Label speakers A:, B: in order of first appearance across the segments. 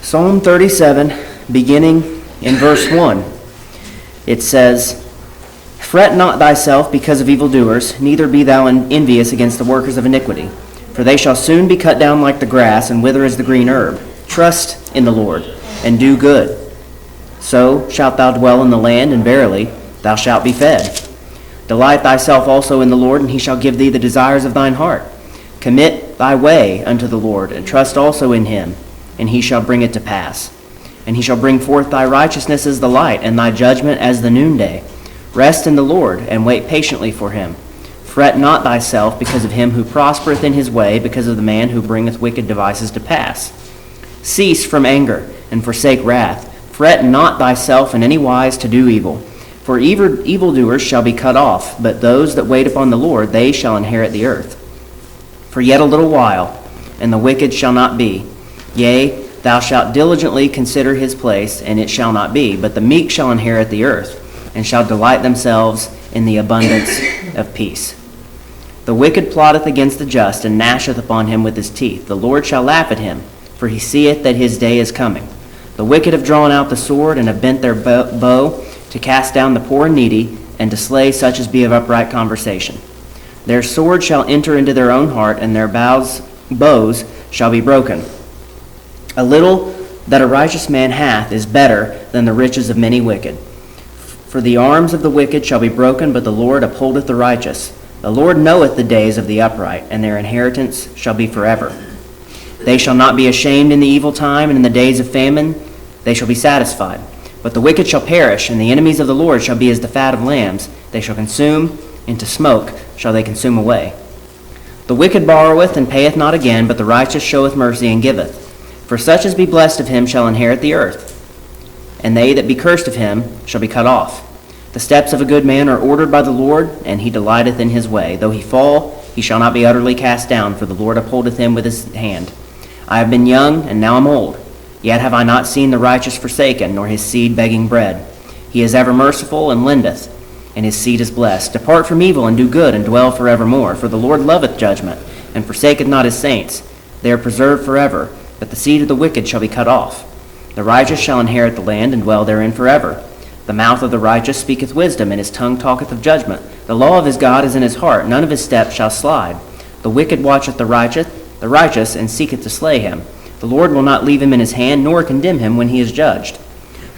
A: Psalm 37, beginning in verse 1, it says, "Fret not thyself because of evildoers, neither be thou envious against the workers of iniquity. For they shall soon be cut down like the grass, and wither as the green herb. Trust in the Lord, and do good. So shalt thou dwell in the land, and verily thou shalt be fed. Delight thyself also in the Lord, and he shall give thee the desires of thine heart. Commit thy way unto the Lord, and trust also in him, and he shall bring it to pass. And he shall bring forth thy righteousness as the light, and thy judgment as the noonday. Rest in the Lord, and wait patiently for him. Fret not thyself because of him who prospereth in his way, because of the man who bringeth wicked devices to pass. Cease from anger, and forsake wrath. Fret not thyself in any wise to do evil. For evildoers shall be cut off, but those that wait upon the Lord, they shall inherit the earth. For yet a little while, and the wicked shall not be. Yea, thou shalt diligently consider his place, and it shall not be. But the meek shall inherit the earth, and shall delight themselves in the abundance of peace. The wicked plotteth against the just, and gnasheth upon him with his teeth. The Lord shall laugh at him, for he seeth that his day is coming. The wicked have drawn out the sword, and have bent their bow to cast down the poor and needy, and to slay such as be of upright conversation. Their sword shall enter into their own heart, and their bows shall be broken. A little that a righteous man hath is better than the riches of many wicked. For the arms of the wicked shall be broken, but the Lord upholdeth the righteous. The Lord knoweth the days of the upright, and their inheritance shall be forever. They shall not be ashamed in the evil time, and in the days of famine they shall be satisfied. But the wicked shall perish, and the enemies of the Lord shall be as the fat of lambs. They shall consume, into smoke shall they consume away. The wicked borroweth and payeth not again, but the righteous showeth mercy and giveth. For such as be blessed of him shall inherit the earth, and they that be cursed of him shall be cut off. The steps of a good man are ordered by the Lord, and he delighteth in his way. Though he fall, he shall not be utterly cast down, for the Lord upholdeth him with his hand. I have been young, and now am old. Yet have I not seen the righteous forsaken, nor his seed begging bread. He is ever merciful, and lendeth, and his seed is blessed. Depart from evil, and do good, and dwell forevermore. For the Lord loveth judgment, and forsaketh not his saints. They are preserved forever, but the seed of the wicked shall be cut off. The righteous shall inherit the land, and dwell therein forever. The mouth of the righteous speaketh wisdom, and his tongue talketh of judgment. The law of his God is in his heart, none of his steps shall slide. The wicked watcheth the righteous, and seeketh to slay him. The Lord will not leave him in his hand, nor condemn him when he is judged.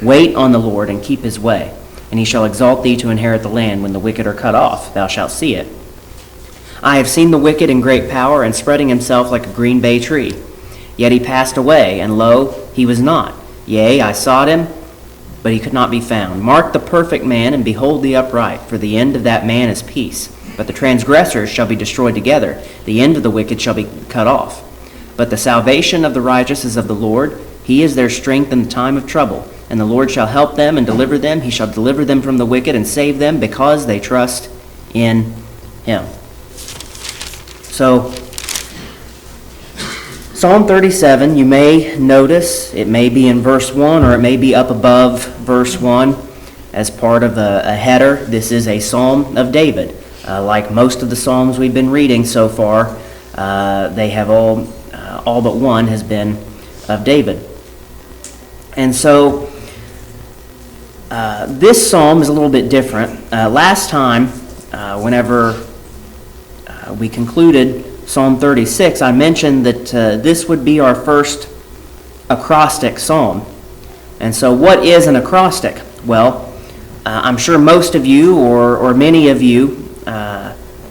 A: Wait on the Lord, and keep his way, and he shall exalt thee to inherit the land. When the wicked are cut off, thou shalt see it. I have seen the wicked in great power, and spreading himself like a green bay tree. Yet he passed away, and lo, he was not. Yea, I sought him, but he could not be found. Mark the perfect man, and behold the upright, for the end of that man is peace. But the transgressors shall be destroyed together. The end of the wicked shall be cut off. But the salvation of the righteous is of the Lord. He is their strength in the time of trouble. And the Lord shall help them and deliver them. He shall deliver them from the wicked and save them, because they trust in him. So, Psalm 37, you may notice, it may be in verse 1, or it may be up above verse 1 as part of a header. This is a Psalm of David. Like most of the Psalms we've been reading so far, they have all but one has been of David. And so this psalm is a little bit different. Last time, whenever we concluded Psalm 36, I mentioned that this would be our first acrostic psalm. And so what is an acrostic? Well, I'm sure most of you, or many of you,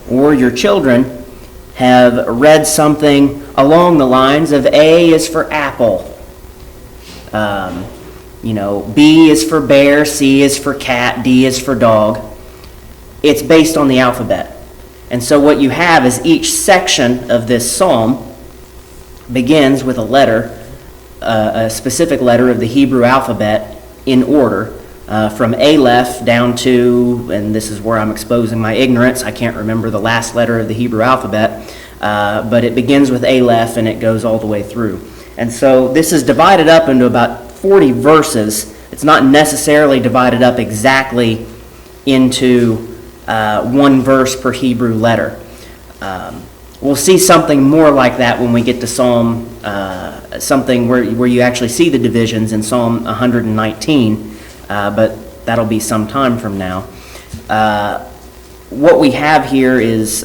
A: or your children, have read something along the lines of A is for apple, B is for bear, C is for cat, D is for dog. It's based on the alphabet. And so what you have is each section of this psalm begins with a letter, a specific letter of the Hebrew alphabet in order, from Aleph down to, and this is where I'm exposing my ignorance, I can't remember the last letter of the Hebrew alphabet, but it begins with Aleph and it goes all the way through. And so this is divided up into about 40 verses. It's not necessarily divided up exactly into one verse per Hebrew letter. We'll see something more like that when we get to Psalm, something where you actually see the divisions in Psalm 119, but that'll be some time from now. What we have here is,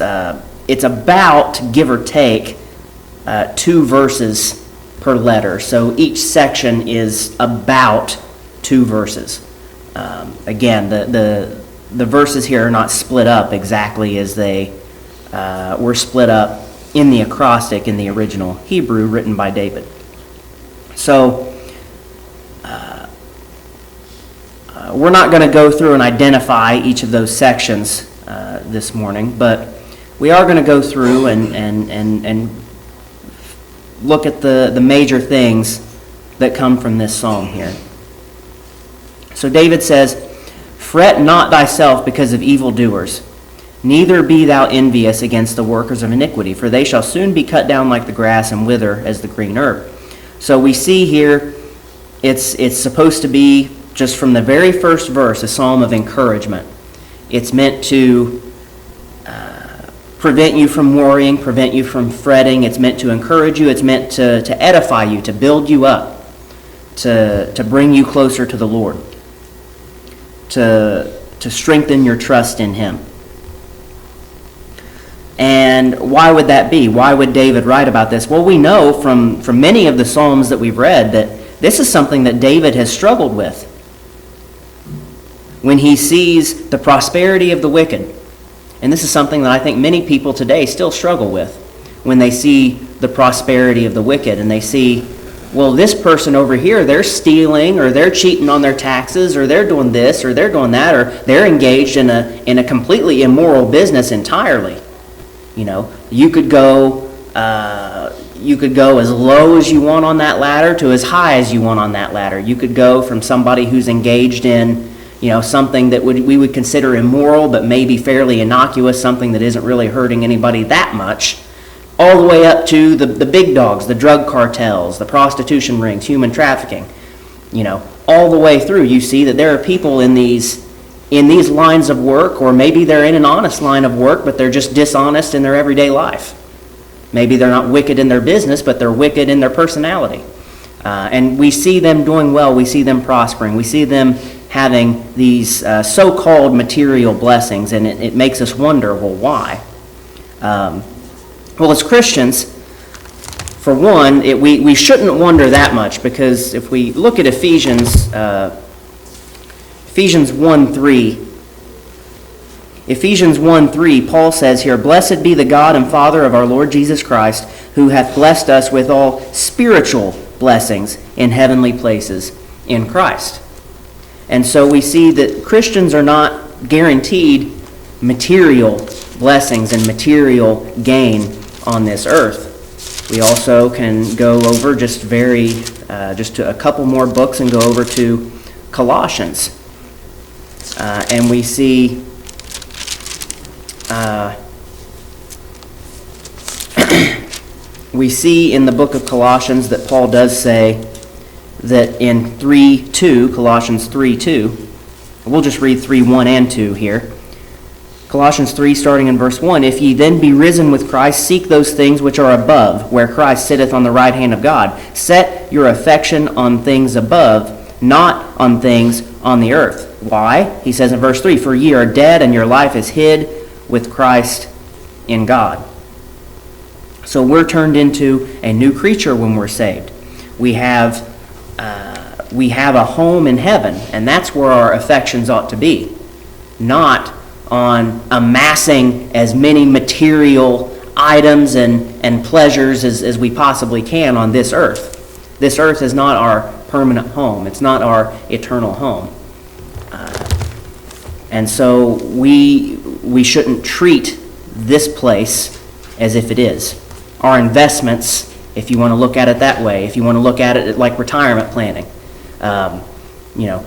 A: it's about, give or take, 2 verses per letter. So each section is about 2 verses. Again, the verses here are not split up exactly as they were split up in the acrostic in the original Hebrew written by David. So we're not going to go through and identify each of those sections this morning, but we are going to go through and look at the major things that come from this psalm here. So David says, "Fret not thyself because of evildoers, neither be thou envious against the workers of iniquity, for they shall soon be cut down like the grass and wither as the green herb." So we see here it's supposed to be, just from the very first verse, a psalm of encouragement. It's meant to prevent you from worrying, prevent you from fretting. It's meant to encourage you. It's meant to edify you, to build you up, to bring you closer to the Lord, to strengthen your trust in Him. And why would that be? Why would David write about this? Well, we know from many of the Psalms that we've read that this is something that David has struggled with. When he sees the prosperity of the wicked, and this is something that I think many people today still struggle with, when they see the prosperity of the wicked and they see, well, this person over here, they're stealing, or they're cheating on their taxes, or they're doing this, or they're doing that, or they're engaged in a completely immoral business entirely. You know, you could go as low as you want on that ladder to as high as you want on that ladder. You could go from somebody who's engaged in, something that we would consider immoral but maybe fairly innocuous, something that isn't really hurting anybody that much, all the way up to the big dogs, the drug cartels, the prostitution rings, human trafficking. All the way through, you see that there are people in these lines of work, or maybe they're in an honest line of work, but they're just dishonest in their everyday life. Maybe they're not wicked in their business, but they're wicked in their personality. And we see them doing well. We see them prospering. We see them having these so-called material blessings, and it makes us wonder, well, why? Well, as Christians, for one, we shouldn't wonder that much, because if we look at Ephesians 1:3, Paul says here, "Blessed be the God and Father of our Lord Jesus Christ, who hath blessed us with all spiritual blessings in heavenly places in Christ." And so we see that Christians are not guaranteed material blessings and material gain on this earth. We also can go over just to a couple more books and go over to Colossians. And we see in the book of Colossians that Paul does say that in Colossians 3:2, we'll just read 3:1 and 2 here. Colossians 3, starting in verse 1, "If ye then be risen with Christ, seek those things which are above, where Christ sitteth on the right hand of God. Set your affection on things above, not on things on the earth." Why? He says in verse 3, "For ye are dead, and your life is hid with Christ in God." So we're turned into a new creature when we're saved. We have a home in heaven, and that's where our affections ought to be, not on amassing as many material items and pleasures as we possibly can on this earth. This earth is not our permanent home. It's not our eternal home. And so we shouldn't treat this place as if it is. Our investments, if you want to look at it that way, if you want to look at it like retirement planning,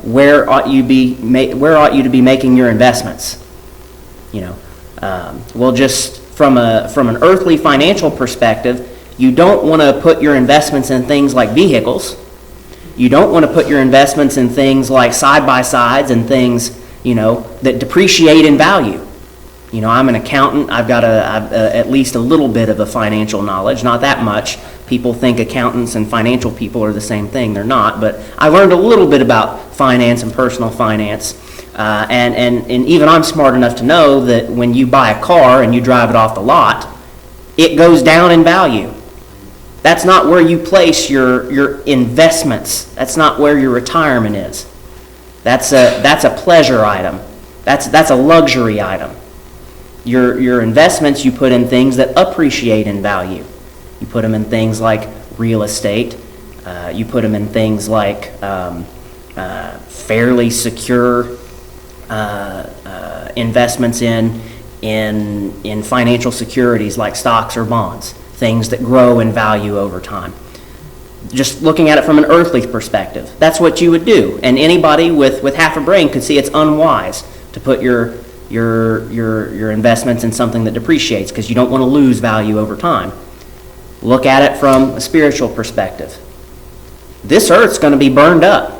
A: where ought you to be making your investments? Well, just from an earthly financial perspective, you don't want to put your investments in things like vehicles. You don't want to put your investments in things like side-by-sides and things, that depreciate in value. I'm an accountant. I've got at least a little bit of a financial knowledge, not that much. People think accountants and financial people are the same thing. They're not, but I learned a little bit about finance and personal finance. And even I'm smart enough to know that when you buy a car and you drive it off the lot, it goes down in value. That's not where you place your investments. That's not where your retirement is. That's a pleasure item. That's a luxury item. Your investments you put in things that appreciate in value. You put them in things like real estate. You put them in things like fairly secure investments in financial securities like stocks or bonds, things that grow in value over time. Just looking at it from an earthly perspective, that's what you would do. And anybody with half a brain could see it's unwise to put your investments in something that depreciates, because you don't want to lose value over time. Look at it from a spiritual perspective. This earth's going to be burned up.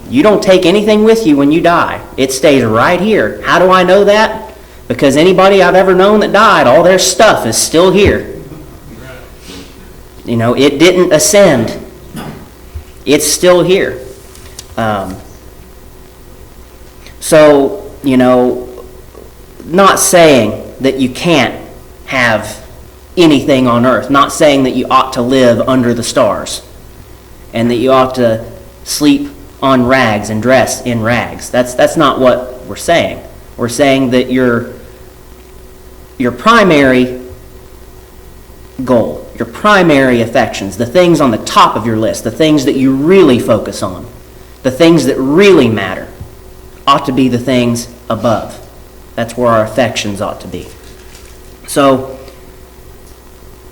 A: You don't take anything with you when you die. It stays right here. How do I know that? Because anybody I've ever known that died, all their stuff is still here. It didn't ascend. It's still here. So, not saying that you can't have anything on earth. Not saying that you ought to live under the stars and that you ought to sleep on rags and dress in rags. That's not what we're saying. We're saying that your primary goal, your primary affections, the things on the top of your list, the things that you really focus on, the things that really matter, ought to be the things above. That's where our affections ought to be. So,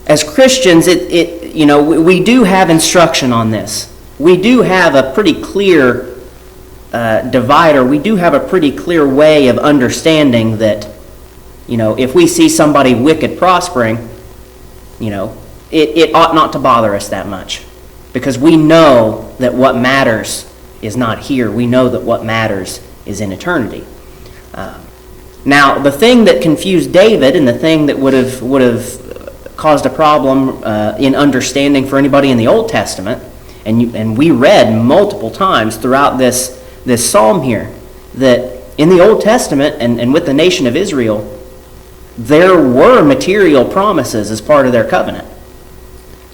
A: as Christians, we do have instruction on this. We do have a pretty clear divider. We do have a pretty clear way of understanding that, if we see somebody wicked prospering, it ought not to bother us that much, because we know that what matters is not here. We know that what matters is in eternity. Now, the thing that confused David, and the thing that would have caused a problem in understanding for anybody in the Old Testament, and we read multiple times throughout this psalm here, that in the Old Testament and with the nation of Israel, there were material promises as part of their covenant.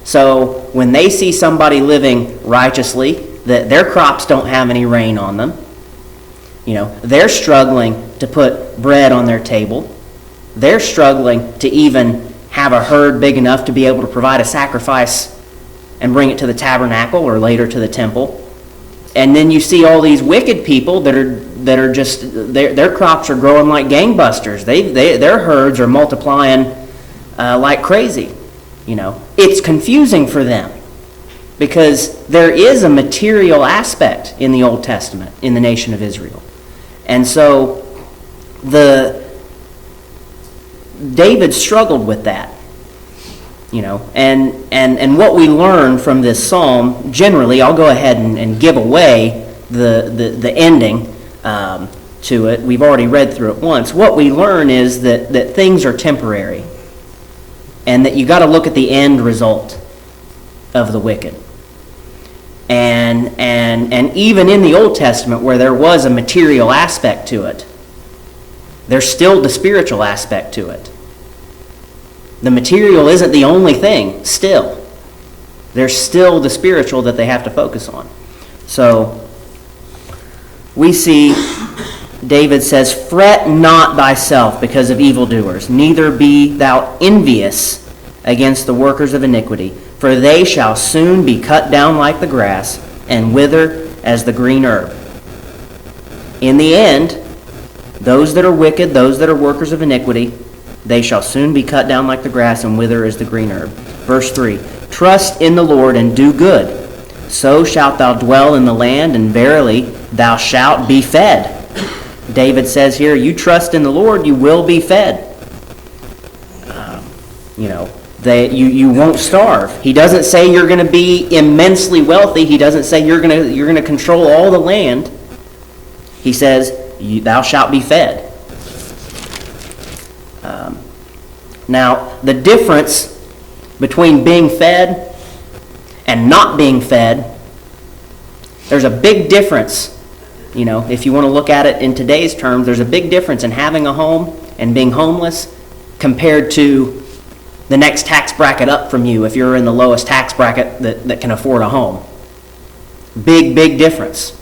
A: So when they see somebody living righteously, that their crops don't have any rain on them, they're struggling to put bread on their table, they're struggling to even have a herd big enough to be able to provide a sacrifice and bring it to the tabernacle or later to the temple. And then you see all these wicked people that are just, their crops are growing like gangbusters. Their herds are multiplying like crazy. It's confusing for them, because there is a material aspect in the Old Testament in the nation of Israel. And so David struggled with that. And what we learn from this psalm, generally, I'll go ahead and give away the ending to it. We've already read through it once. What we learn is that things are temporary, and that you got to look at the end result of the wicked. And even in the Old Testament, where there was a material aspect to it, there's still the spiritual aspect to it. The material isn't the only thing, still. There's still the spiritual that they have to focus on. So, we see David says, "Fret not thyself because of evildoers, neither be thou envious against the workers of iniquity, for they shall soon be cut down like the grass, and wither as the green herb." In the end, those that are wicked, those that are workers of iniquity, they shall soon be cut down like the grass and wither as the green herb. Verse 3, "Trust in the Lord and do good. So shalt thou dwell in the land, and verily thou shalt be fed." David says here, you trust in the Lord, you will be fed. You won't starve. He doesn't say you're going to be immensely wealthy. He doesn't say you're going to control all the land. He says, thou shalt be fed. Now, the difference between being fed and not being fed, there's a big difference. You know, if you want to look at it in today's terms, there's a big difference in having a home and being homeless compared to the next tax bracket up from you if you're in the lowest tax bracket that can afford a home. Big, big difference.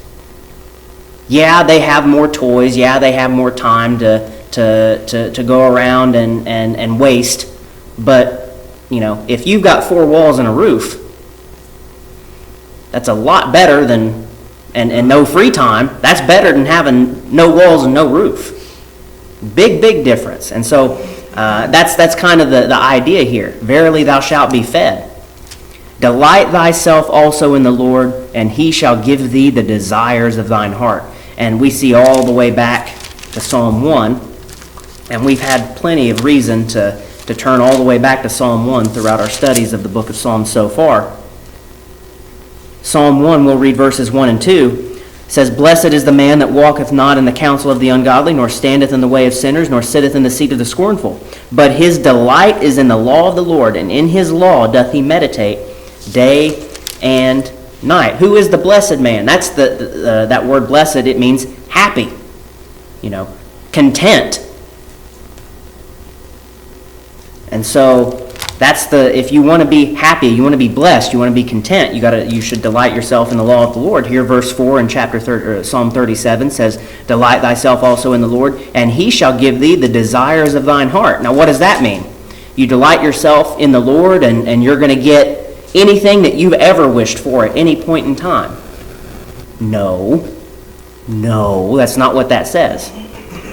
A: Yeah, they have more toys. Yeah, they have more time to go around and waste. But, you know, if you've got 4 walls and a roof, that's a lot better than, and no free time, that's better than having no walls and no roof. Big, big difference. And so that's kind of the idea here. Verily thou shalt be fed. Delight thyself also in the Lord, and he shall give thee the desires of thine heart. And we see all the way back to Psalm 1, and we've had plenty of reason to turn all the way back to Psalm 1 throughout our studies of the book of Psalms so far. Psalm 1, we'll read verses 1 and 2. It says, Blessed is the man that walketh not in the counsel of the ungodly, nor standeth in the way of sinners, nor sitteth in the seat of the scornful. But his delight is in the law of the Lord, and in his law doth he meditate day and night. Who is the blessed man? That's that word blessed. It means happy, content. And so that's if you want to be happy, you want to be blessed, you want to be content, you should delight yourself in the law of the Lord. Here verse 4 in Psalm 37 says, Delight thyself also in the Lord, and he shall give thee the desires of thine heart. Now what does that mean? You delight yourself in the Lord and you're going to get anything that you've ever wished for at any point in time. No, that's not what that says.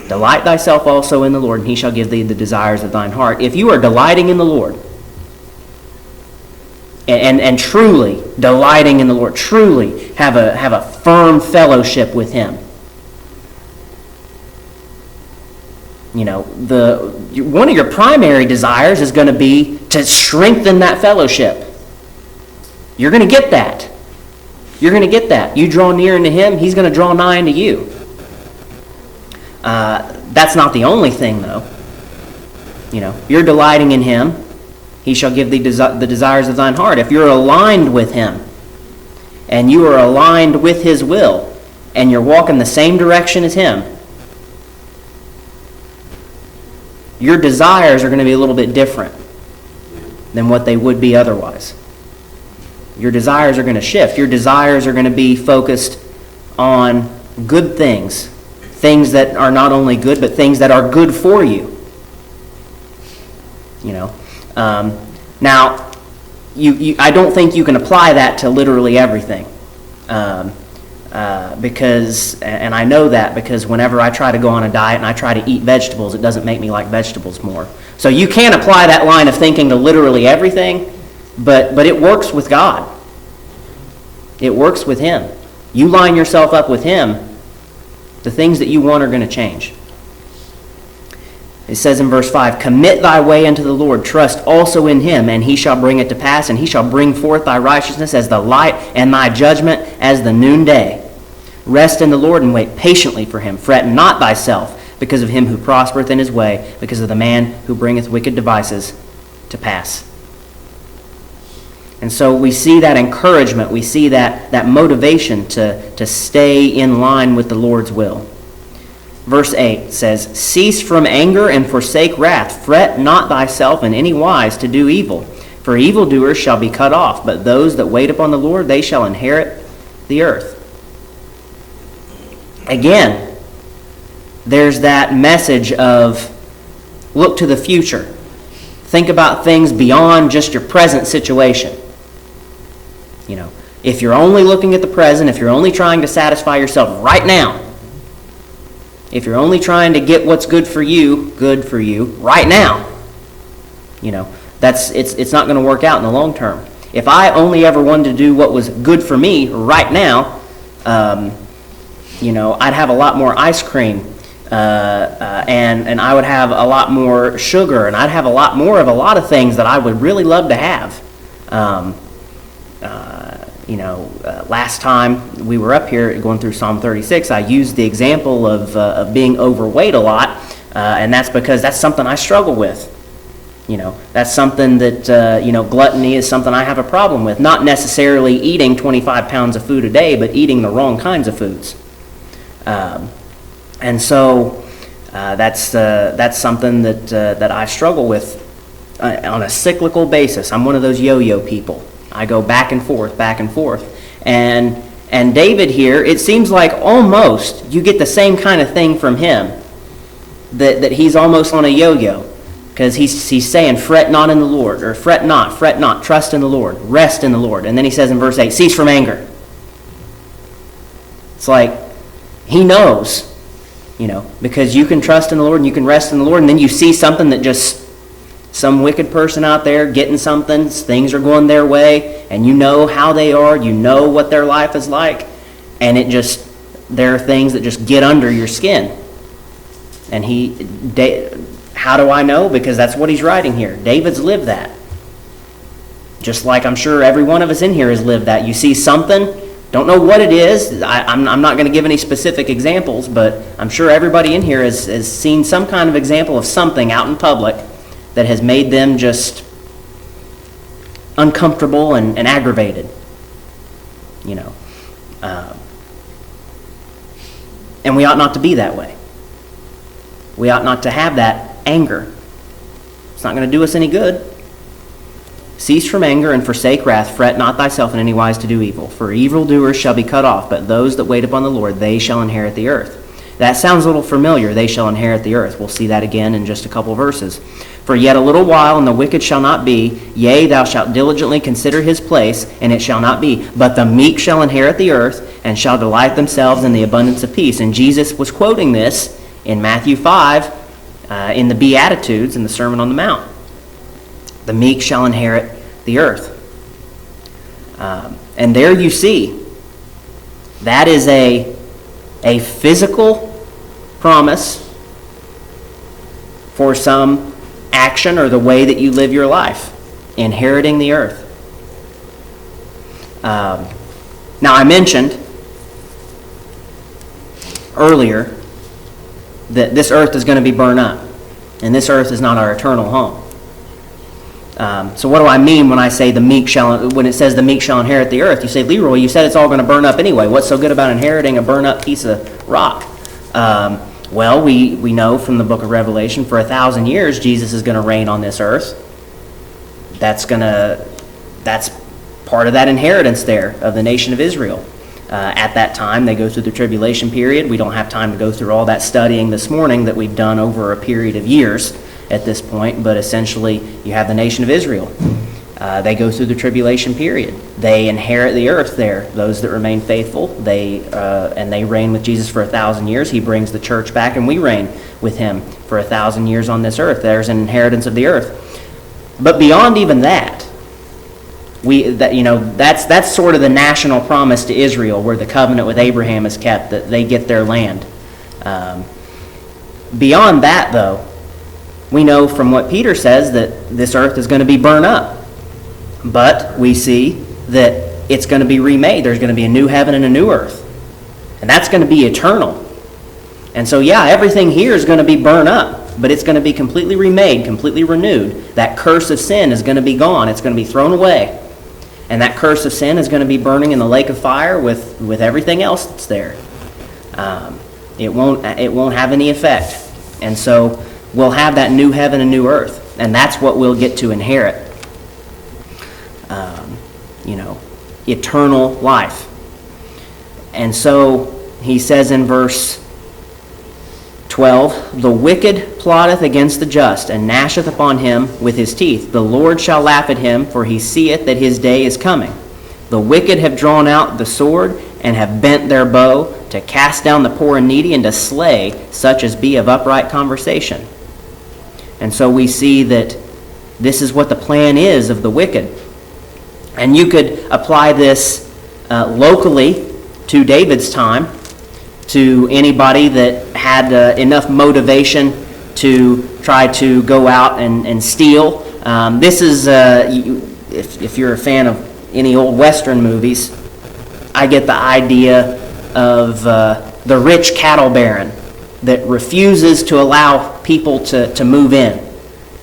A: Delight thyself also in the Lord, and he shall give thee the desires of thine heart. If you are delighting in the Lord, and truly delighting in the Lord, truly have a firm fellowship with him, one of your primary desires is going to be to strengthen that fellowship. You're going to get that. You're going to get that. You draw near unto him, he's going to draw nigh unto you. That's not the only thing, though. You're delighting in him, he shall give thee the desires of thine heart. If you're aligned with him, and you are aligned with his will, and you're walking the same direction as him, your desires are going to be a little bit different than what they would be otherwise. Your desires are going to shift. Your desires are going to be focused on good things. Things that are not only good, but things that are good for you. Now, I don't think you can apply that to literally everything. Because, and I know that because whenever I try to go on a diet and I try to eat vegetables, it doesn't make me like vegetables more. So you can't apply that line of thinking to literally everything. But it works with God. It works with him. You line yourself up with him, the things that you want are going to change. It says in verse 5, Commit thy way unto the Lord, trust also in him, and he shall bring it to pass, and he shall bring forth thy righteousness as the light, and thy judgment as the noonday. Rest in the Lord, and wait patiently for him. Fret not thyself because of him who prospereth in his way, because of the man who bringeth wicked devices to pass. And so we see that encouragement, we see that motivation to stay in line with the Lord's will. Verse 8 says, Cease from anger and forsake wrath. Fret not thyself in any wise to do evil. For evildoers shall be cut off, but those that wait upon the Lord, they shall inherit the earth. Again, there's that message of look to the future. Think about things beyond just your present situation. If you're only looking at the present, if you're only trying to satisfy yourself right now, if you're only trying to get what's good for you right now, it's not going to work out in the long term. If I only ever wanted to do what was good for me right now, I'd have a lot more ice cream, and I would have a lot more sugar, and I'd have a lot more of a lot of things that I would really love to have. Last time we were up here going through Psalm 36, I used the example of being overweight a lot And that's because that's something I struggle with. That's something that, gluttony is something I have a problem with. Not necessarily eating 25 pounds of food a day, but eating the wrong kinds of foods. And so that's something that I struggle with on a cyclical basis. I'm one of those yo-yo people. I go back and forth, back and forth. And David here, it seems like almost you get the same kind of thing from him, that he's almost on a yo-yo. Because he's saying, fret not in the Lord, or fret not, trust in the Lord, rest in the Lord. And then he says in verse 8, cease from anger. It's like, he knows, because you can trust in the Lord and you can rest in the Lord, and then you see something that just, some wicked person out there getting something, things are going their way, and you know how they are, you know what their life is like, and there are things that just get under your skin. And how do I know? Because that's what he's writing here. David's lived that. Just like I'm sure every one of us in here has lived that. You see something, don't know what it is. I'm not going to give any specific examples, but I'm sure everybody in here has seen some kind of example of something out in public that has made them just uncomfortable and aggravated. And we ought not to be that way. We ought not to have that anger. It's not going to do us any good. Cease from anger and forsake wrath. Fret not thyself in any wise to do evil. For evildoers shall be cut off, but those that wait upon the Lord, they shall inherit the earth. That sounds a little familiar. They shall inherit the earth. We'll see that again in just a couple verses. For yet a little while, and the wicked shall not be. Yea, thou shalt diligently consider his place, and it shall not be. But the meek shall inherit the earth, and shall delight themselves in the abundance of peace. And Jesus was quoting this in Matthew 5, in the Beatitudes, in the Sermon on the Mount. The meek shall inherit the earth. And there you see, that is a physical promise for some action or the way that you live your life, inheriting the earth. Now I mentioned earlier that this earth is going to be burned up, and this earth is not our eternal home. So what do I mean when I say when it says the meek shall inherit the earth? You say, Leroy, you said it's all going to burn up anyway. What's so good about inheriting a burn up piece of rock? Well, we know from the book of Revelation, for 1,000 years Jesus is going to reign on this earth. That's part of that inheritance there of the nation of Israel. At that time, they go through the tribulation period. We don't have time to go through all that studying this morning that we've done over a period of years at this point, but essentially you have the nation of Israel. They go through the tribulation period. They inherit the earth there, those that remain faithful. And they reign with Jesus for 1,000 years. He brings the church back, and we reign with him for 1,000 years on this earth. There's an inheritance of the earth. But beyond even that, that's sort of the national promise to Israel, where the covenant with Abraham is kept, that they get their land. Beyond that, though, we know from what Peter says that this earth is going to be burned up. But we see that it's going to be remade. There's going to be a new heaven and a new earth. And that's going to be eternal. And so, everything here is going to be burned up, but it's going to be completely remade, completely renewed. That curse of sin is going to be gone. It's going to be thrown away. And that curse of sin is going to be burning in the lake of fire with everything else that's there. It won't have any effect. And so we'll have that new heaven and new earth. And that's what we'll get to inherit. Eternal life. And so he says in verse 12, the wicked plotteth against the just, and gnasheth upon him with his teeth. The Lord shall laugh at him, for he seeth that his day is coming. The wicked have drawn out the sword, and have bent their bow, to cast down the poor and needy, and to slay such as be of upright conversation. And so we see that this is what the plan is of the wicked. And you could apply this locally to David's time, to anybody that had enough motivation to try to go out and steal. This is, if you're a fan of any old Western movies, I get the idea of the rich cattle baron that refuses to allow people to move in,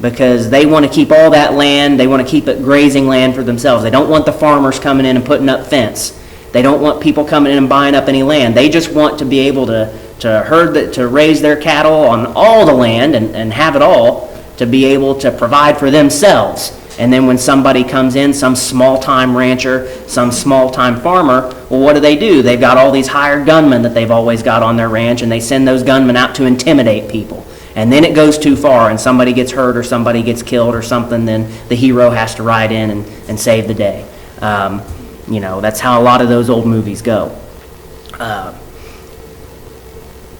A: because they want to keep all that land. They want to keep it grazing land for themselves. They don't want the farmers coming in and putting up fence. They don't want people coming in and buying up any land. They just want to be able to raise their cattle on all the land and have it all, to be able to provide for themselves. And then when somebody comes in, some small-time rancher, some small-time farmer, well, what do? They've got all these hired gunmen that they've always got on their ranch, and they send those gunmen out to intimidate people. And then it goes too far, and somebody gets hurt or somebody gets killed or something, then the hero has to ride in and save the day. That's how a lot of those old movies go.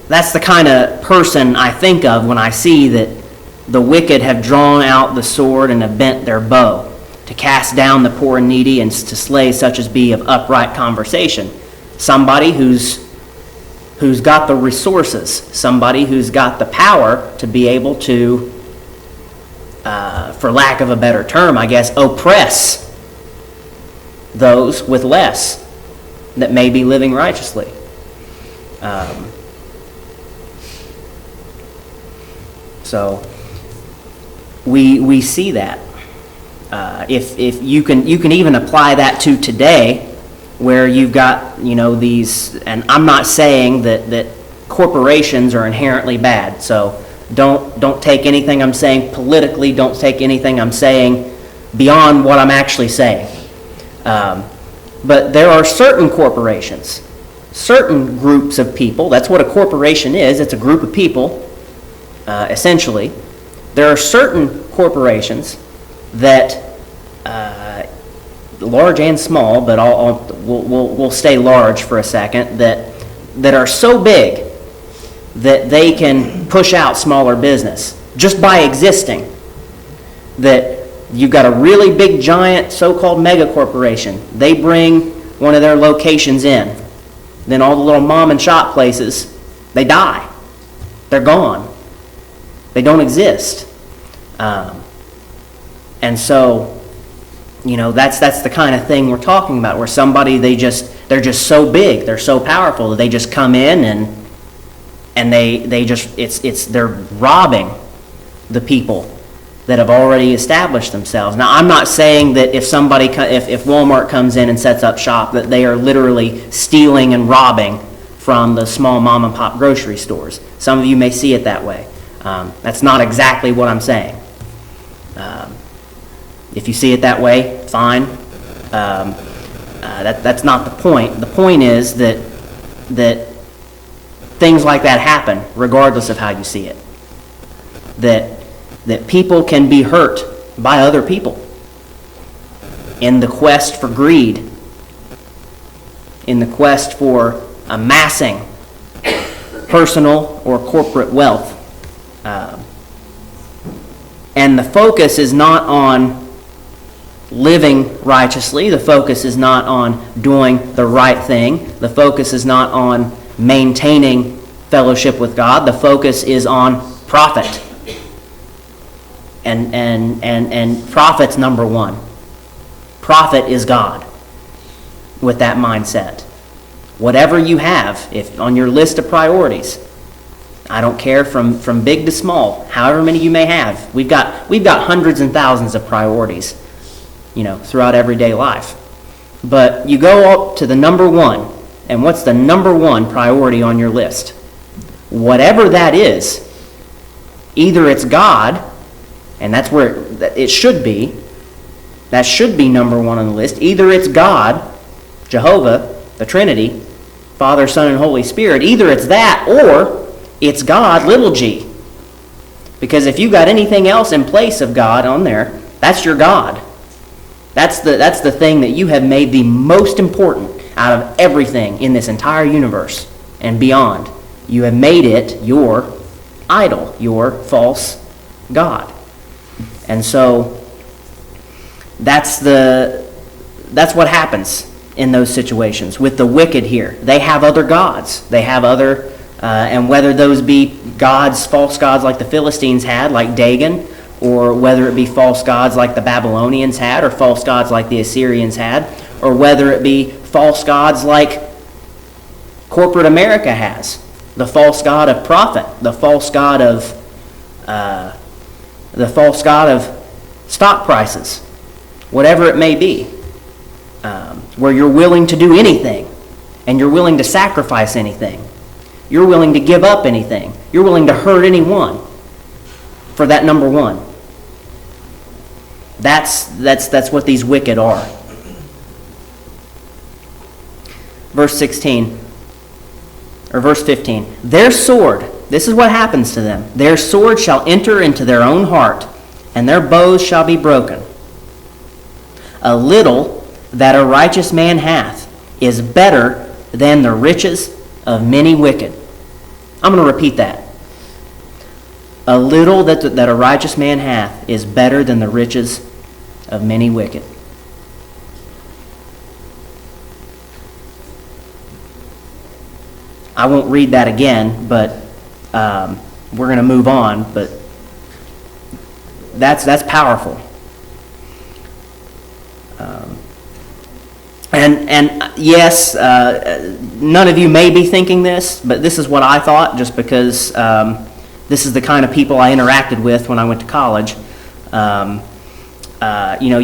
A: That's the kind of person I think of when I see that the wicked have drawn out the sword and have bent their bow to cast down the poor and needy and to slay such as be of upright conversation. Somebody who's got the resources, somebody who's got the power to be able to, for lack of a better term, I guess, oppress those with less that may be living righteously. So we see that. If you can even apply that to today, where you've got these, and I'm not saying that corporations are inherently bad. So don't take anything I'm saying politically. Don't take anything I'm saying beyond what I'm actually saying. But there are certain corporations, certain groups of people. That's what a corporation is. It's a group of people, essentially. There are certain corporations that, large and small, but we'll stay large for a second, that are so big that they can push out smaller business just by existing. That you've got a really big, giant, so-called mega corporation. They bring one of their locations in. Then all the little mom and shop places, they die. They're gone. They don't exist. And so, that's the kind of thing we're talking about, where somebody, they're just so big, they're so powerful that they just come in and they're robbing the people that have already established themselves. Now, I'm not saying that if Walmart comes in and sets up shop, that they are literally stealing and robbing from the small mom and pop grocery stores. Some of you may see it that way. That's not exactly what I'm saying. If you see it that way, fine. That's not the point. The point is that things like that happen regardless of how you see it. That people can be hurt by other people in the quest for greed, in the quest for amassing personal or corporate wealth. And the focus is not on living righteously. The focus is not on doing the right thing. The focus is not on maintaining fellowship with God. The focus is on profit. And profit's number one. Profit is God with that mindset. Whatever you have, if on your list of priorities, I don't care from big to small, however many you may have. We've got hundreds and thousands of priorities, throughout everyday life. But you go up to the number one, and what's the number one priority on your list? Whatever that is, either it's God, and that's where it should be. That should be number one on the list. Either it's God, Jehovah, the Trinity, Father, Son, and Holy Spirit. Either it's that, or it's God, little g. Because if you got anything else in place of God on there, that's your God. That's the thing that you have made the most important out of everything in this entire universe and beyond. You have made it your idol, your false God. And so that's what happens in those situations with the wicked here. They have other gods. They have other, and whether those be gods, false gods like the Philistines had, like Dagon, or whether it be false gods like the Babylonians had, or false gods like the Assyrians had, or whether it be false gods like corporate America has. the false god of profit, the false god of stock prices, whatever it may be, where you're willing to do anything and you're willing to sacrifice anything. You're willing to give up anything. You're willing to hurt anyone for that number one. That's what these wicked are. Verse 16, or verse 15. Their sword, this is what happens to them. Their sword shall enter into their own heart, and their bows shall be broken. A little that a righteous man hath is better than the riches of many wicked. I'm going to repeat that. A little that a righteous man hath is better than the riches of many wicked. I won't read that again, but we're going to move on. But that's powerful. And yes, none of you may be thinking this, but this is what I thought, just because this is the kind of people I interacted with when I went to college. You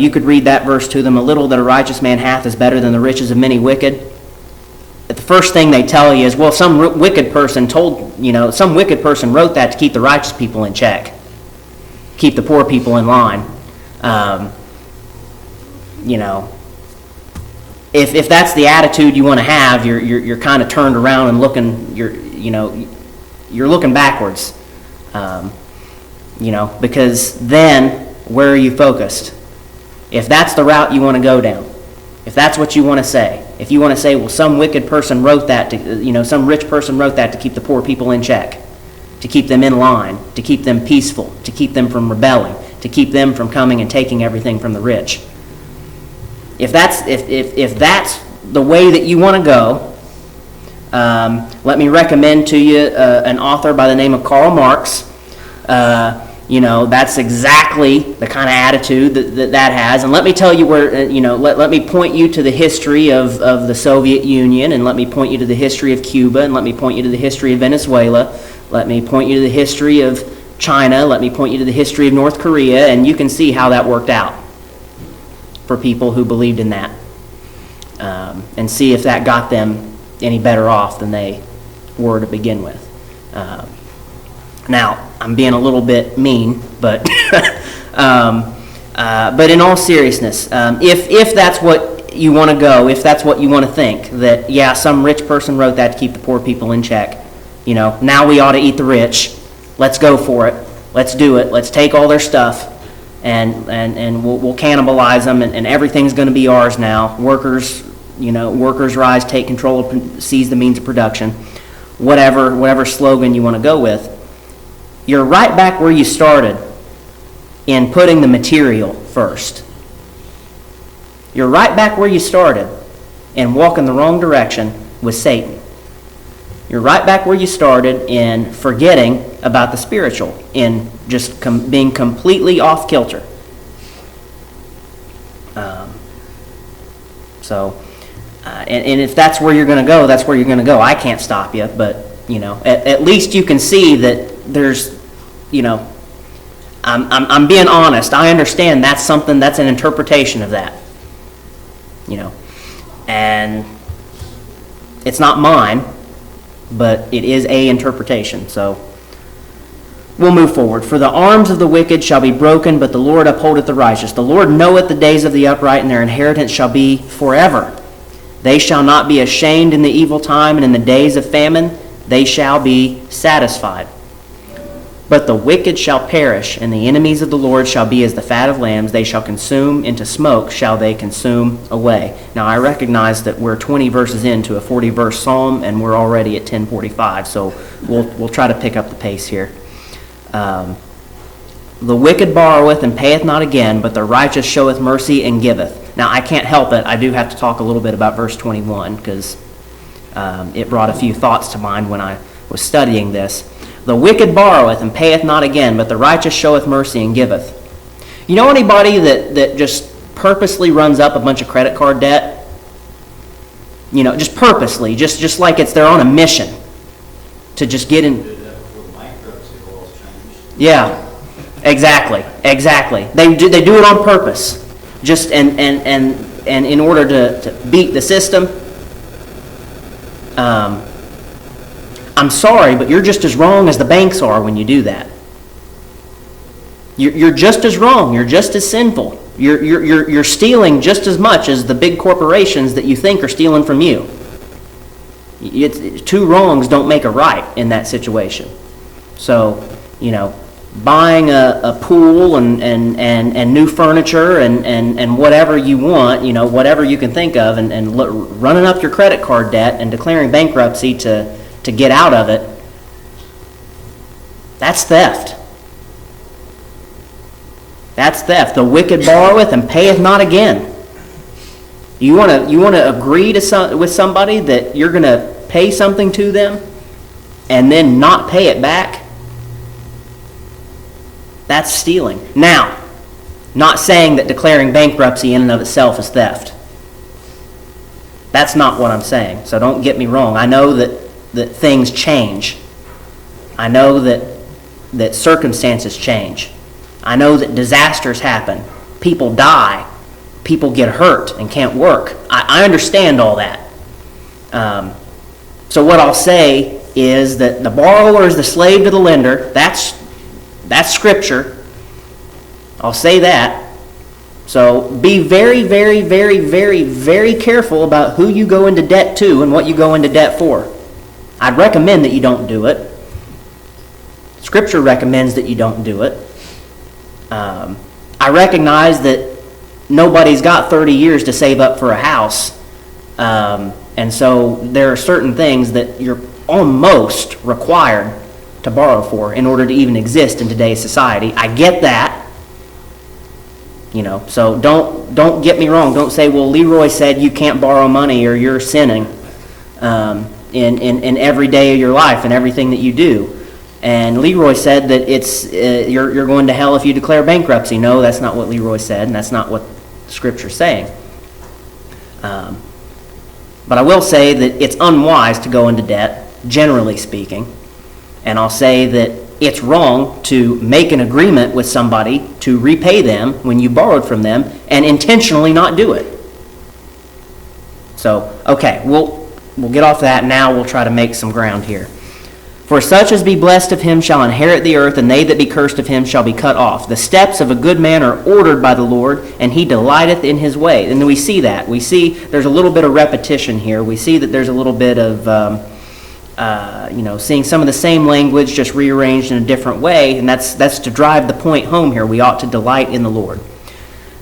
A: could read that verse to them. A little that a righteous man hath is better than the riches of many wicked. But the first thing they tell you is, well, some wicked person wrote that to keep the righteous people in check, keep the poor people in line. If that's the attitude you want to have, you're kind of turned around and looking, you're looking backwards. Because then where are you focused? If that's the route you want to go down, if that's what you want to say, if you want to say, well, some wicked person wrote that to, some rich person wrote that to keep the poor people in check, to keep them in line, to keep them peaceful, to keep them from rebelling, to keep them from coming and taking everything from the rich. If that's the way that you want to go, let me recommend to you an author by the name of Karl Marx. That's exactly the kind of attitude that has. And let me tell you where, let me point you to the history of the Soviet Union, and let me point you to the history of Cuba, and let me point you to the history of Venezuela. Let me point you to the history of China. Let me point you to the history of North Korea, and you can see how that worked out for people who believed in that, and see if that got them any better off than they were to begin with. Now, I'm being a little bit mean, but in all seriousness, if that's what you want to go, if that's what you want to think, that, yeah, some rich person wrote that to keep the poor people in check, now we ought to eat the rich, let's go for it, let's do it, let's take all their stuff, and we'll cannibalize them, and everything's going to be ours now. Workers rise, take control, seize the means of production, whatever slogan you want to go with. You're right back where you started in putting the material first. You're right back where you started in walking the wrong direction with Satan. You're right back where you started in forgetting about the spiritual, in just being completely off kilter. And if that's where you're going to go, that's where you're going to go. I can't stop you, but at least you can see that there's, I'm being honest. I understand that's an interpretation of that, and it's not mine, but it is a interpretation. So we'll move forward. For the arms of the wicked shall be broken, but the Lord upholdeth the righteous. The Lord knoweth the days of the upright, and their inheritance shall be forever. They shall not be ashamed in the evil time, and in the days of famine they shall be satisfied. But the wicked shall perish, and the enemies of the Lord shall be as the fat of lambs. They shall consume, into smoke shall they consume away. Now I recognize that we're 20 verses into a 40-verse psalm, and we're already at 10:45, so we'll try to pick up the pace here. The wicked borroweth and payeth not again, but the righteous showeth mercy and giveth. Now I can't help it. I do have to talk a little bit about verse 21, because it brought a few thoughts to mind when I was studying this. The wicked borroweth and payeth not again, but the righteous showeth mercy and giveth. You know anybody that just purposely runs up a bunch of credit card debt? Just purposely, just like they're on a mission to just get in.
B: Did that before the bankruptcy laws changed.
A: Yeah, exactly. They do it on purpose, just and in order to beat the system. I'm sorry, but you're just as wrong as the banks are when you do that. You're just as wrong. You're just as sinful. You're stealing just as much as the big corporations that you think are stealing from you. Two wrongs don't make a right in that situation. So, buying a pool and new furniture and whatever you want, whatever you can think of, and running up your credit card debt and declaring bankruptcy to get out of it, that's theft. That's theft. The wicked borroweth and payeth not again. You want to agree with somebody that you're going to pay something to them and then not pay it back? That's stealing. Now, not saying that declaring bankruptcy in and of itself is theft. That's not what I'm saying. So don't get me wrong. I know that things change. I know that circumstances change. I know that disasters happen. People die. People get hurt and can't work. I understand all that. So what I'll say is that the borrower is the slave to the lender. That's Scripture. I'll say that. So be very, very, very, very, very careful about who you go into debt to and what you go into debt for. I'd recommend that you don't do it. Scripture recommends that you don't do it. I recognize that nobody's got 30 years to save up for a house. And so there are certain things that you're almost required to borrow for in order to even exist in today's society. I get that. So don't get me wrong. Don't say, well, Leroy said you can't borrow money or you're sinning in every day of your life and everything that you do. And Leroy said that it's you're going to hell if you declare bankruptcy. No, that's not what Leroy said, and that's not what Scripture's saying. But I will say that it's unwise to go into debt, generally speaking. And I'll say that it's wrong to make an agreement with somebody to repay them when you borrowed from them and intentionally not do it. So, okay, we'll get off that now. We'll try to make some ground here. For such as be blessed of him shall inherit the earth, and they that be cursed of him shall be cut off. The steps of a good man are ordered by the Lord, and he delighteth in his way. And we see that. We see there's a little bit of repetition here. We see that there's a little bit of, seeing some of the same language just rearranged in a different way, and that's to drive the point home here. We ought to delight in the Lord.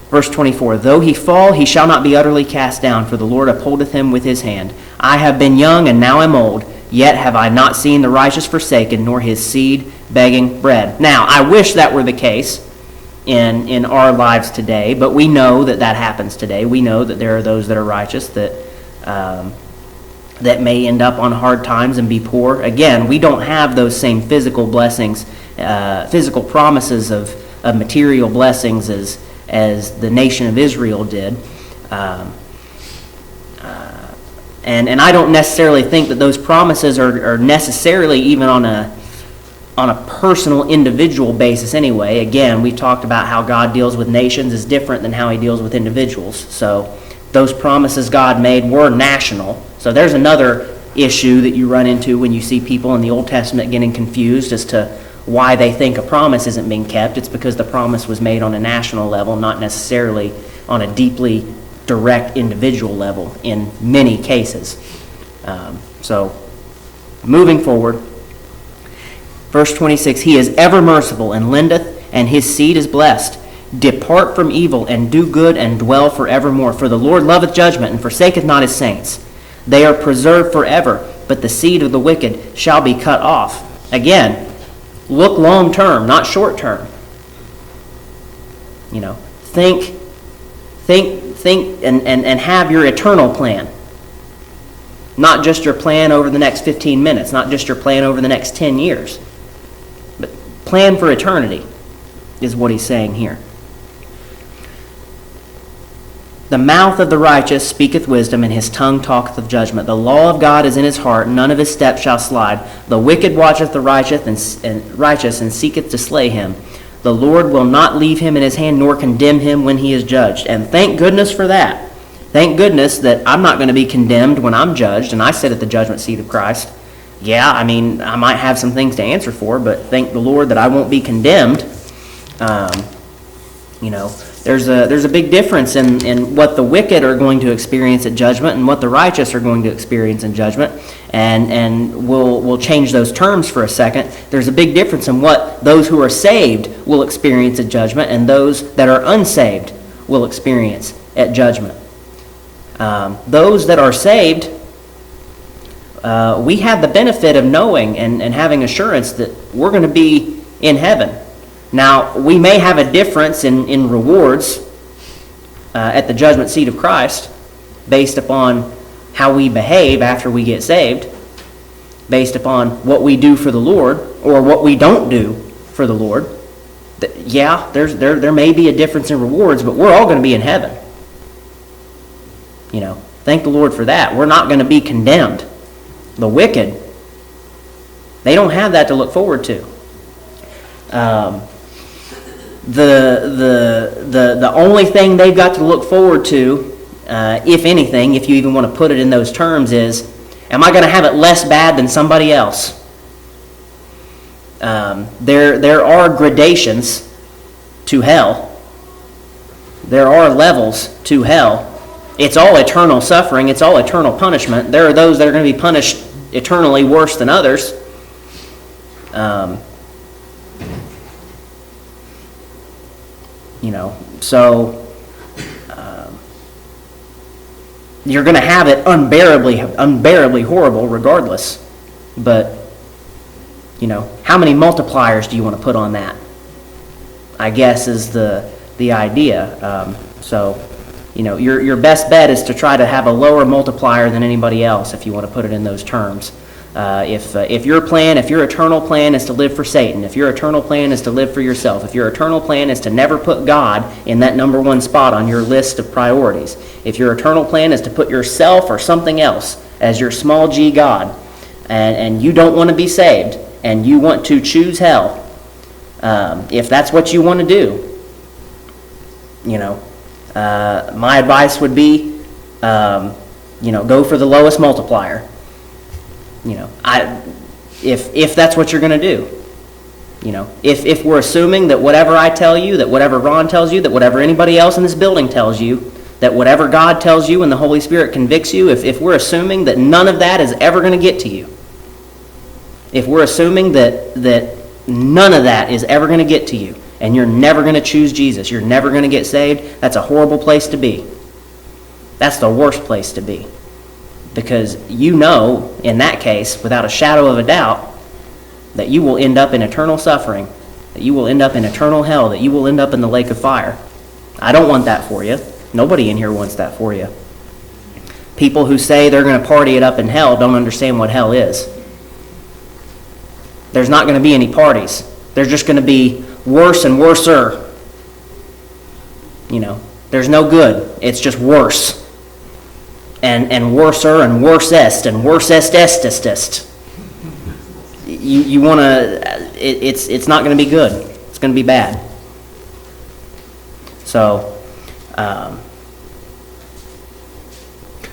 A: Verse 24, though he fall, he shall not be utterly cast down, for the Lord upholdeth him with his hand. I have been young, and now am old, yet have I not seen the righteous forsaken, nor his seed begging bread. Now, I wish that were the case in our lives today, but we know that happens today. We know that there are those that are righteous that may end up on hard times and be poor. Again, we don't have those same physical blessings, physical promises of material blessings as the nation of Israel did. And I don't necessarily think that those promises are necessarily even on a personal, individual basis anyway. Again, we talked about how God deals with nations is different than how he deals with individuals. So those promises God made were national. So there's another issue that you run into when you see people in the Old Testament getting confused as to why they think a promise isn't being kept. It's because the promise was made on a national level, not necessarily on a deeply direct individual level in many cases. So moving forward, verse 26, he is ever merciful and lendeth, and his seed is blessed. Depart from evil and do good and dwell forevermore. For the Lord loveth judgment and forsaketh not his saints. They are preserved forever, but the seed of the wicked shall be cut off. Again, look long term, not short term. Think and have your eternal plan. Not just your plan over the next 15 minutes, not just your plan over the next 10 years. But plan for eternity is what he's saying here. The mouth of the righteous speaketh wisdom, and his tongue talketh of judgment. The law of God is in his heart, none of his steps shall slide. The wicked watcheth the righteous and seeketh to slay him. The Lord will not leave him in his hand, nor condemn him when he is judged. And thank goodness for that. Thank goodness that I'm not going to be condemned when I'm judged, and I sit at the judgment seat of Christ. Yeah, I mean, I might have some things to answer for, but thank the Lord that I won't be condemned. There's a big difference in what the wicked are going to experience at judgment and what the righteous are going to experience in judgment. And we'll change those terms for a second. There's a big difference in what those who are saved will experience at judgment and those that are unsaved will experience at judgment. Those that are saved, we have the benefit of knowing and having assurance that we're going to be in heaven. Now, we may have a difference in rewards at the judgment seat of Christ based upon how we behave after we get saved, based upon what we do for the Lord or what we don't do for the Lord. Yeah, there may be a difference in rewards, but we're all going to be in heaven. Thank the Lord for that. We're not going to be condemned. The wicked, they don't have that to look forward to. The only thing they've got to look forward to, if anything, if you even want to put it in those terms, is, am I going to have it less bad than somebody else? There are gradations to hell. There are levels to hell. It's all eternal suffering. It's all eternal punishment. There are those that are going to be punished eternally worse than others. So you're going to have it unbearably horrible regardless. But, how many multipliers do you want to put on that? I guess is the idea. Your best bet is to try to have a lower multiplier than anybody else if you want to put it in those terms. If your eternal plan is to live for Satan, if your eternal plan is to live for yourself, if your eternal plan is to never put God in that number one spot on your list of priorities, if your eternal plan is to put yourself or something else as your small g God, and you don't want to be saved, and you want to choose hell, if that's what you want to do, my advice would be, go for the lowest multiplier. If that's what you're going to do, if we're assuming that whatever I tell you, that whatever Ron tells you, that whatever anybody else in this building tells you, that whatever God tells you and the Holy Spirit convicts you, if we're assuming that none of that is ever going to get to you, if we're assuming that none of that is ever going to get to you, and you're never going to choose Jesus, you're never going to get saved, that's a horrible place to be. That's the worst place to be. Because in that case, without a shadow of a doubt, that you will end up in eternal suffering, that you will end up in eternal hell, that you will end up in the lake of fire. I don't want that for you. Nobody in here wants that for you. People who say they're going to party it up in hell don't understand what hell is. There's not going to be any parties. There's just going to be worse and worser. There's no good. It's just worse. And worser and worsest and worsestestest. You want to, it's not going to be good. It's going to be bad. So,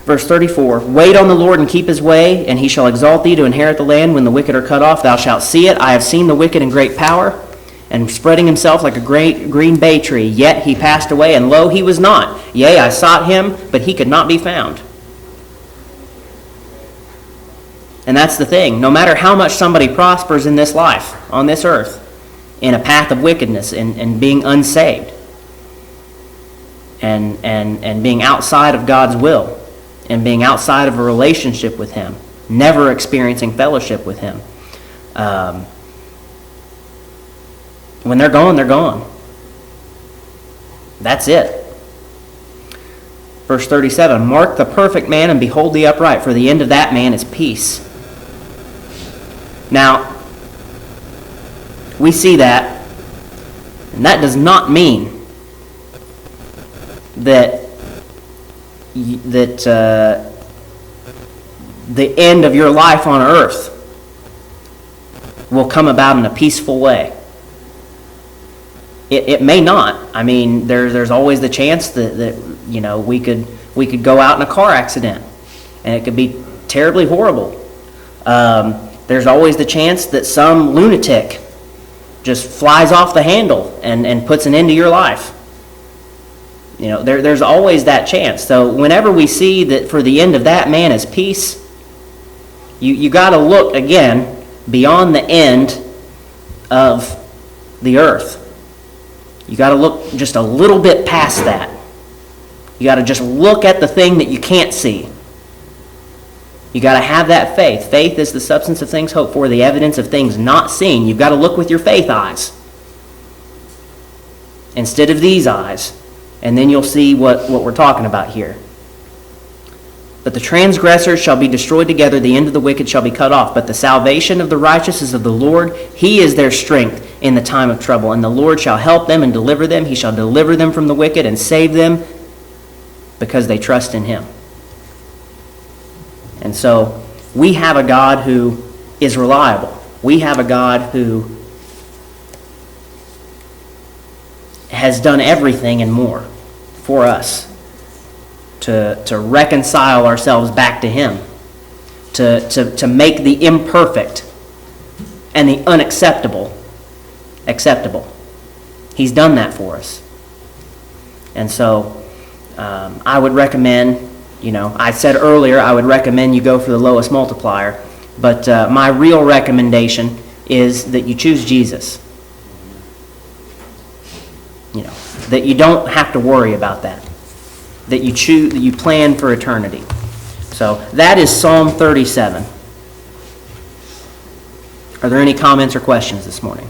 A: verse 34, wait on the Lord and keep his way, and he shall exalt thee to inherit the land. When the wicked are cut off, thou shalt see it. I have seen the wicked in great power, and spreading himself like a great green bay tree. Yet he passed away, and lo, he was not. Yea, I sought him, but he could not be found. And that's the thing. No matter how much somebody prospers in this life, on this earth, in a path of wickedness and being unsaved, and being outside of God's will, and being outside of a relationship with him, never experiencing fellowship with him, when they're gone, they're gone. That's it. Verse 37, mark the perfect man and behold the upright, for the end of that man is peace. Now, we see that, and that does not mean that the end of your life on earth will come about in a peaceful way. It may not. I mean, there's always the chance that you know, we could go out in a car accident, and it could be terribly horrible. There's always the chance that some lunatic just flies off the handle and puts an end to your life. You know, there's always that chance. So whenever we see that for the end of that man is peace, you got to look again beyond the end of the earth. You got to look just a little bit past that. You got to just look at the thing that you can't see. You got to have that faith. Faith is the substance of things hoped for, the evidence of things not seen. You've got to look with your faith eyes instead of these eyes, and then you'll see what we're talking about here. But the transgressors shall be destroyed together, the end of the wicked shall be cut off. But the salvation of the righteous is of the Lord. He is their strength in the time of trouble. And the Lord shall help them and deliver them. He shall deliver them from the wicked and save them because they trust in Him. And so we have a God who is reliable. We have a God who has done everything and more for us to reconcile ourselves back to Him, to make the imperfect and the unacceptable acceptable. He's done that for us. And so I would recommend, you know, I said earlier I would recommend you go for the lowest multiplier, but my real recommendation is that you choose Jesus. You know, that you don't have to worry about that. That you choose, that you plan for eternity. So that is Psalm 37. Are there any comments or questions this morning?